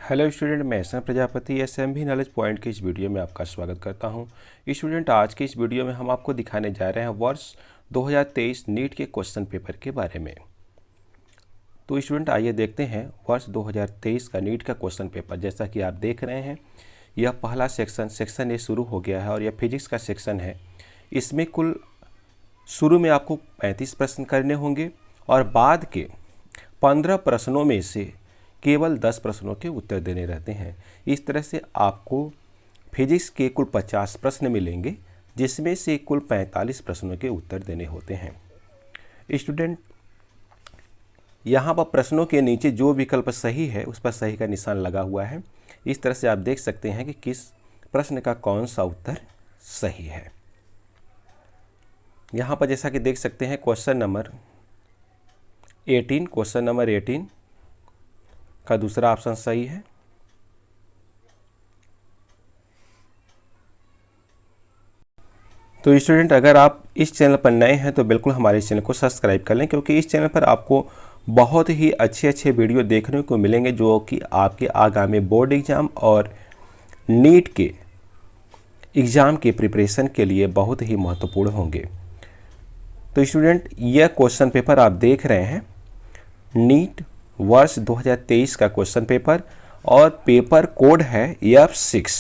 Hello student, मैं S M Prajapati SMB knowledge point की इस वीडियो में आपका स्वागत करता हूं। स्टूडेंट, आज की इस वीडियो में हम आपको दिखाने जा रहे हैं वर्ष 2023 नीट के क्वेश्चन पेपर के बारे में। तो स्टूडेंट, आइए देखते हैं वर्ष 2023 का नीट का क्वेश्चन पेपर। जैसा कि आप देख रहे हैं, यह पहला सेक्शन ए शुरू हो गया है और यह फिजिक्स का सेक्शन है। इसमें कुल शुरू में आपको 35 प्रश्न करने होंगे और बाद के 15 प्रश्नों में से केवल 10 प्रश्नों के उत्तर देने रहते हैं। इस तरह से आपको फिजिक्स के कुल 50 प्रश्न मिलेंगे, जिसमें से कुल 45 प्रश्नों के उत्तर देने होते हैं। स्टूडेंट, यहाँ पर प्रश्नों के नीचे जो विकल्प सही है उस पर सही का निशान लगा हुआ है। इस तरह से आप देख सकते हैं कि किस प्रश्न का कौन सा उत्तर सही है। यहाँ पर जैसा कि देख सकते हैं क्वेश्चन नंबर 18 का दूसरा ऑप्शन सही है। तो स्टूडेंट, अगर आप इस चैनल पर नए हैं तो बिल्कुल हमारे चैनल को सब्सक्राइब कर लें, क्योंकि इस चैनल पर आपको बहुत ही अच्छे वीडियो देखने को मिलेंगे जो कि आपके आगामी बोर्ड एग्ज़ाम और नीट के एग्ज़ाम के प्रिपरेशन के लिए बहुत ही महत्वपूर्ण होंगे। तो स्टूडेंट, यह क्वेश्चन पेपर आप देख रहे हैं नीट वर्ष 2023 का क्वेश्चन पेपर और पेपर कोड है F6।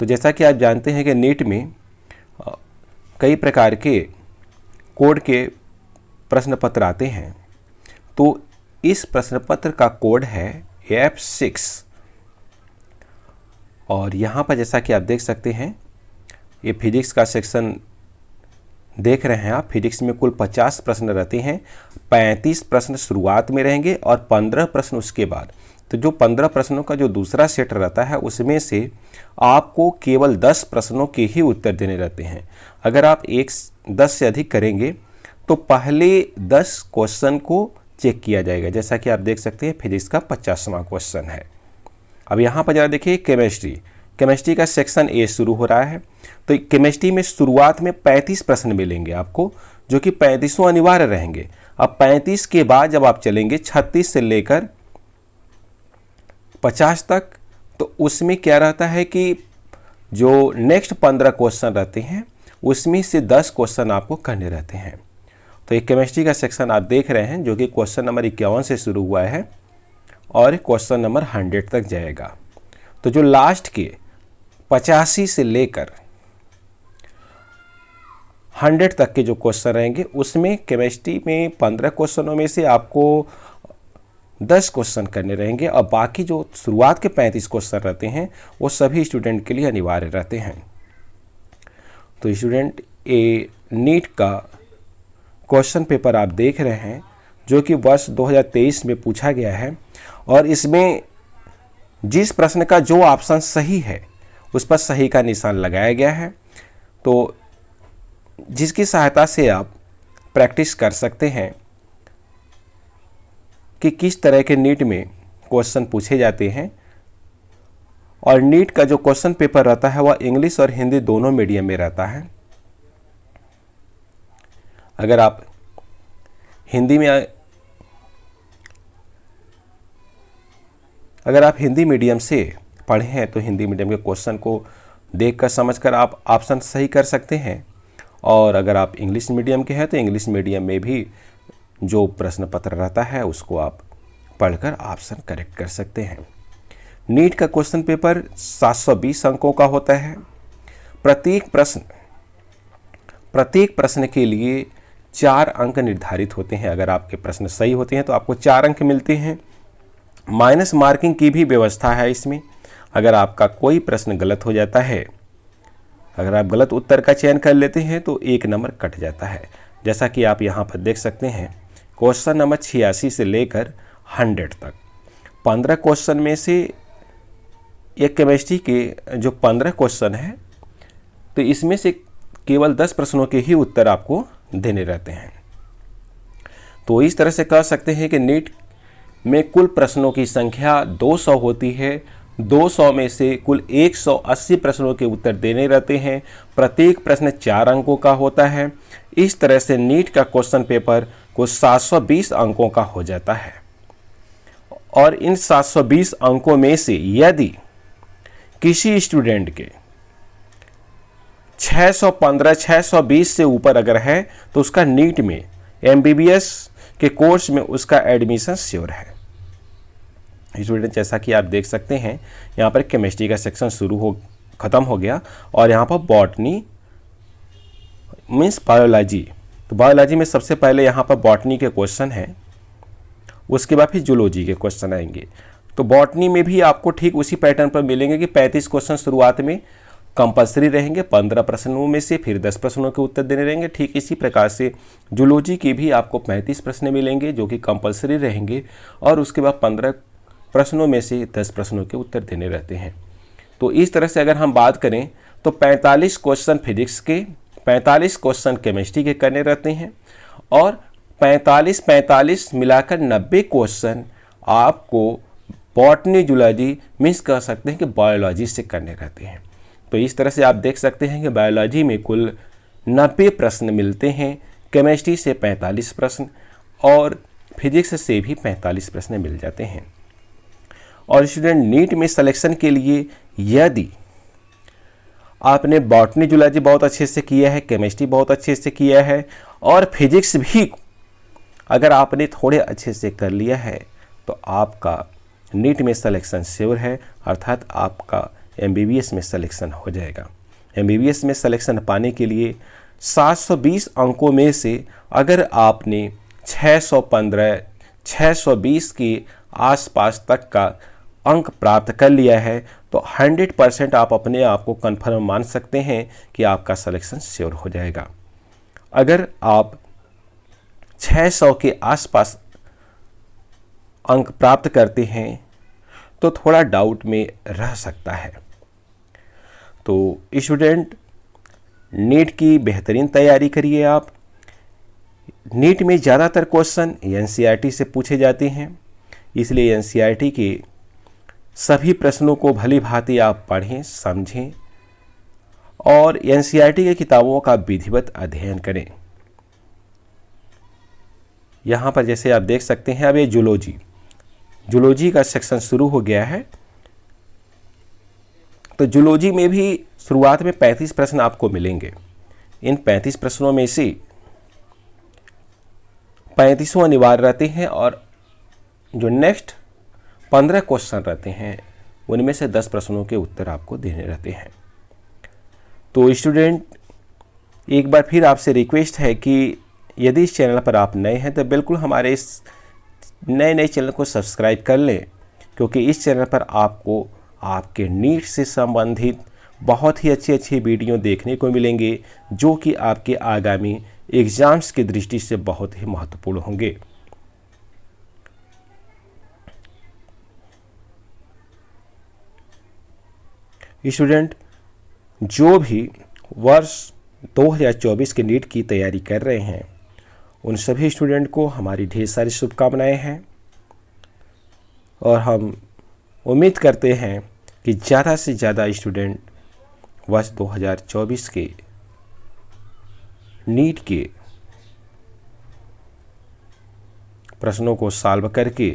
तो जैसा कि आप जानते हैं कि नीट में कई प्रकार के कोड के प्रश्न पत्र आते हैं, तो इस प्रश्न पत्र का कोड है F6। और यहाँ पर जैसा कि आप देख सकते हैं, ये फिजिक्स का सेक्शन देख रहे हैं आप। फिजिक्स में कुल 50 प्रश्न रहते हैं। 35 प्रश्न शुरुआत में रहेंगे और 15 प्रश्न उसके बाद। तो जो 15 प्रश्नों का जो दूसरा सेट रहता है, उसमें से आपको केवल 10 प्रश्नों के ही उत्तर देने रहते हैं। अगर आप 10 से अधिक करेंगे तो पहले 10 क्वेश्चन को चेक किया जाएगा। जैसा कि आप देख सकते हैं, फिजिक्स का 50वां क्वेश्चन है। अब यहाँ पर जरा देखिए, केमिस्ट्री का सेक्शन ए शुरू हो रहा है। तो केमिस्ट्री में शुरुआत में 35 प्रश्न मिलेंगे आपको, जो कि 35 अनिवार्य रहेंगे। अब 35 के बाद जब आप चलेंगे 36 से लेकर 50 तक, तो उसमें क्या रहता है कि जो नेक्स्ट 15 क्वेश्चन रहते हैं उसमें से 10 क्वेश्चन आपको करने रहते हैं। तो एक केमिस्ट्री का सेक्शन आप देख रहे हैं, जो कि क्वेश्चन नंबर 51 से शुरू हुआ है और क्वेश्चन नंबर 100 तक जाएगा। तो जो लास्ट के 85 से लेकर 100 तक के जो क्वेश्चन रहेंगे, उसमें केमिस्ट्री में 15 क्वेश्चनों में से आपको 10 क्वेश्चन करने रहेंगे और बाकी जो शुरुआत के 35 क्वेश्चन रहते हैं वो सभी स्टूडेंट के लिए अनिवार्य रहते हैं। तो स्टूडेंट, ये नीट का क्वेश्चन पेपर आप देख रहे हैं, जो कि वर्ष 2023 में पूछा गया है और इसमें जिस प्रश्न का जो ऑप्शन सही है उस पर सही का निशान लगाया गया है। तो जिसकी सहायता से आप प्रैक्टिस कर सकते हैं कि किस तरह के नीट में क्वेश्चन पूछे जाते हैं। और नीट का जो क्वेश्चन पेपर रहता है वह इंग्लिश और हिंदी दोनों मीडियम में रहता है। अगर आप हिंदी मीडियम से पढ़े हैं तो हिंदी मीडियम के क्वेश्चन को देखकर समझकर आप ऑप्शन सही कर सकते हैं। और अगर आप इंग्लिश मीडियम के हैं तो इंग्लिश मीडियम में भी जो प्रश्न पत्र रहता है उसको आप पढ़कर ऑप्शन करेक्ट कर सकते हैं। नीट का क्वेश्चन पेपर 720 अंकों का होता है। प्रत्येक प्रश्न के लिए 4 अंक निर्धारित होते हैं। अगर आपके प्रश्न सही होते हैं तो आपको 4 अंक मिलते हैं। माइनस मार्किंग की भी व्यवस्था है इसमें। अगर आपका कोई प्रश्न गलत हो जाता है, अगर आप गलत उत्तर का चयन कर लेते हैं तो 1 नंबर कट जाता है। जैसा कि आप यहाँ पर देख सकते हैं, क्वेश्चन नंबर 86 से लेकर 100 तक 15 क्वेश्चन में से एक केमिस्ट्री के जो 15 क्वेश्चन है, तो इसमें से केवल 10 प्रश्नों के ही उत्तर आपको देने रहते हैं। तो इस तरह से कह सकते हैं कि नीट में कुल प्रश्नों की संख्या 200 होती है। 200 में से कुल 180 प्रश्नों के उत्तर देने रहते हैं। प्रत्येक प्रश्न 4 अंकों का होता है। इस तरह से नीट का क्वेश्चन पेपर को 720 अंकों का हो जाता है। और इन 720 अंकों में से यदि किसी स्टूडेंट के 615 620 से ऊपर अगर है तो उसका नीट में एमबीबीएस के कोर्स में उसका एडमिशन श्योर है। स्टूडेंट जैसा कि आप देख सकते हैं यहाँ पर केमिस्ट्री का सेक्शन ख़त्म हो गया और यहाँ पर बॉटनी मीन्स बायोलॉजी। तो बायोलॉजी में सबसे पहले यहाँ पर बॉटनी के क्वेश्चन हैं, उसके बाद फिर जूलॉजी के क्वेश्चन आएंगे। तो बॉटनी में भी आपको ठीक उसी पैटर्न पर मिलेंगे कि 35 क्वेश्चन शुरुआत में कंपलसरी रहेंगे, 15 प्रश्नों में से फिर 10 प्रश्नों के उत्तर देने रहेंगे। ठीक इसी प्रकार से जूलॉजी के भी आपको 35 प्रश्न मिलेंगे जो कि कंपलसरी रहेंगे और उसके बाद 15 प्रश्नों में से 10 प्रश्नों के उत्तर देने रहते हैं। तो इस तरह से अगर हम बात करें तो 45 क्वेश्चन फिजिक्स के, 45 क्वेश्चन केमिस्ट्री के करने रहते हैं और 45 मिलाकर 90 क्वेश्चन आपको बॉटनी जूलॉजी मीन्स कह सकते हैं कि बायोलॉजी से करने रहते हैं। तो इस तरह से आप देख सकते हैं कि बायोलॉजी में कुल 90 प्रश्न मिलते हैं, केमिस्ट्री से 45 प्रश्न और फिजिक्स से भी 45 प्रश्न मिल जाते हैं। और स्टूडेंट नीट में सिलेक्शन के लिए यदि आपने बॉटनी जूलॉजी बहुत अच्छे से किया है, केमिस्ट्री बहुत अच्छे से किया है और फिजिक्स भी अगर आपने थोड़े अच्छे से कर लिया है तो आपका नीट में सिलेक्शन श्योर है, अर्थात आपका एमबीबीएस में सिलेक्शन हो जाएगा। एमबीबीएस में सिलेक्शन पाने के लिए 720 अंकों में से अगर आपने 615 620 के आसपास तक का अंक प्राप्त कर लिया है तो 100% आप अपने आप को कन्फर्म मान सकते हैं कि आपका सिलेक्शन श्योर हो जाएगा। अगर आप 600 के आसपास अंक प्राप्त करते हैं तो थोड़ा डाउट में रह सकता है। तो स्टूडेंट नीट की बेहतरीन तैयारी करिए आप। नीट में ज़्यादातर क्वेश्चन एनसीईआरटी से पूछे जाते हैं, इसलिए एनसीईआरटी के सभी प्रश्नों को भली भांति आप पढ़ें, समझें और एनसीईआरटी की किताबों का विधिवत अध्ययन करें। यहाँ पर जैसे आप देख सकते हैं अब ये जूलॉजी का सेक्शन शुरू हो गया है। तो जूलॉजी में भी शुरुआत में 35 प्रश्न आपको मिलेंगे। इन 35 प्रश्नों में से 35 अनिवार्य रहते हैं और जो नेक्स्ट 15 क्वेश्चन रहते हैं उनमें से 10 प्रश्नों के उत्तर आपको देने रहते हैं। तो स्टूडेंट एक बार फिर आपसे रिक्वेस्ट है कि यदि इस चैनल पर आप नए हैं तो बिल्कुल हमारे इस नए चैनल को सब्सक्राइब कर लें, क्योंकि इस चैनल पर आपको आपके नीट से संबंधित बहुत ही अच्छी वीडियो देखने को मिलेंगे जो कि आपके आगामी एग्ज़ाम्स की दृष्टि से बहुत ही महत्वपूर्ण होंगे। स्टूडेंट जो भी वर्ष 2024 के नीट की तैयारी कर रहे हैं उन सभी स्टूडेंट को हमारी ढेर सारी शुभकामनाएं हैं और हम उम्मीद करते हैं कि ज़्यादा से ज़्यादा स्टूडेंट वर्ष 2024 के नीट के प्रश्नों को सॉल्व करके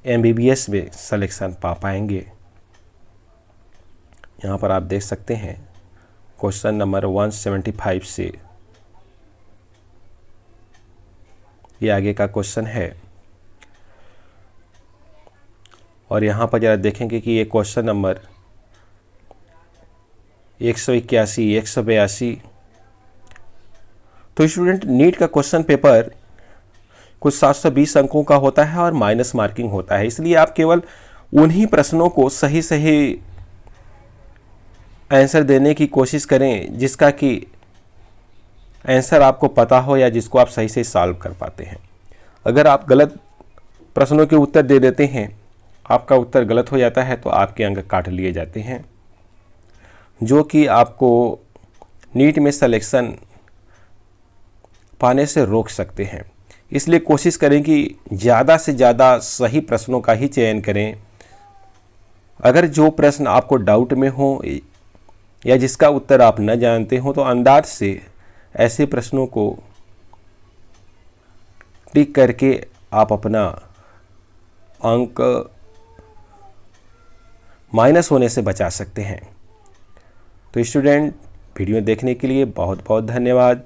एमबीबीएस में सिलेक्शन पा पाएंगे। यहाँ पर आप देख सकते हैं क्वेश्चन नंबर 175 से ये आगे का क्वेश्चन है और यहाँ पर ज़रा देखेंगे कि ये क्वेश्चन नंबर 181 182। तो स्टूडेंट नीट का क्वेश्चन पेपर कुछ 720 अंकों का होता है और माइनस मार्किंग होता है, इसलिए आप केवल उन्हीं प्रश्नों को सही आंसर देने की कोशिश करें जिसका कि आंसर आपको पता हो या जिसको आप सही से सॉल्व कर पाते हैं। अगर आप गलत प्रश्नों के उत्तर दे देते हैं, आपका उत्तर गलत हो जाता है तो आपके अंक काट लिए जाते हैं, जो कि आपको नीट में सिलेक्शन पाने से रोक सकते हैं। इसलिए कोशिश करें कि ज़्यादा से ज़्यादा सही प्रश्नों का ही चयन करें। अगर जो प्रश्न आपको डाउट में हो या जिसका उत्तर आप न जानते हो तो अंदाज से ऐसे प्रश्नों को टिक करके आप अपना अंक माइनस होने से बचा सकते हैं। तो स्टूडेंट, वीडियो देखने के लिए बहुत बहुत धन्यवाद।